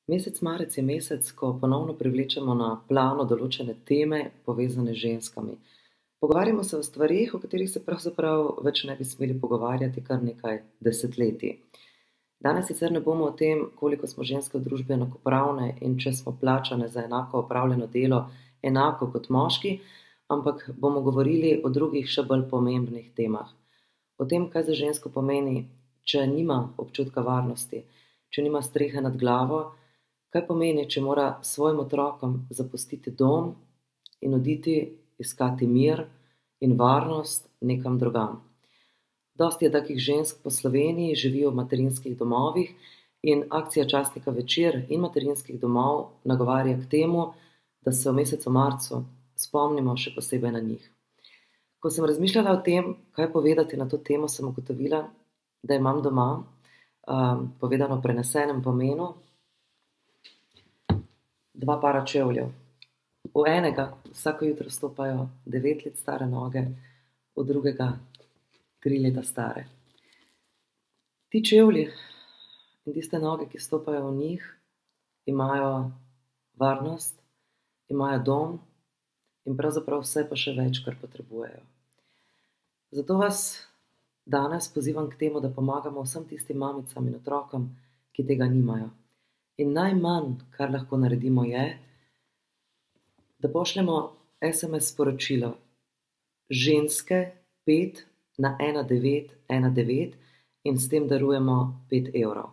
Mesec marec je mesec, ko ponovno privlečemo na plano določene teme, povezane z ženskami. Pogovarjamo se o stvarih, o katerih se pravzaprav več ne bi smeli pogovarjati kar nekaj desetletij. Danes sicer ne bomo o tem, koliko smo ženske v družbi enakopravne in če smo plačane za enako opravljeno delo enako kot moški, ampak bomo govorili o drugih še bolj pomembnih temah. O tem, kaj za žensko pomeni, če nima občutka varnosti, če nima strehe nad glavo, kaj pomeni, če mora svojim otrokom zapustiti dom in oditi iskati mir in varnost nekam drugam. Dosti je takih žensk po Sloveniji, živijo v materinskih domovih in akcija časnika Večer in materinskih domov nagovarja k temu, da se v mesecu marcu spomnimo še posebej na njih. Ko sem razmišljala o tem, kaj povedati na to temo, sem ugotovila, da imam doma, povedano v prenesenem pomenu, 2 para čevljev. V enega vsako jutro stopajo 9 let stare noge, v drugega 3 leta stare. Ti čevlji in tiste noge, ki stopajo v njih, imajo varnost, imajo dom in pravzaprav vse pa še več, kar potrebujejo. Zato vas danes pozivam k temu, da pomagamo vsem tistim mamicam in otrokom, ki tega nimajo. In najmanj, kar lahko naredimo, je, da pošljemo SMS sporočilo ženske 5 na 1919 in s tem darujemo 5 evrov.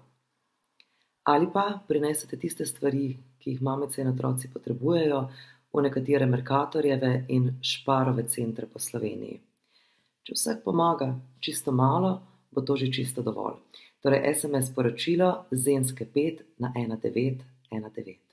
Ali pa prinesete tiste stvari, ki jih mamice in otroci potrebujejo, v nekatere Mercatorjeve in Sparove centre po Sloveniji. Če vsak pomaga čisto malo, bo to že čisto dovolj. Torej SMS sporočilo ženske 5 na 1919.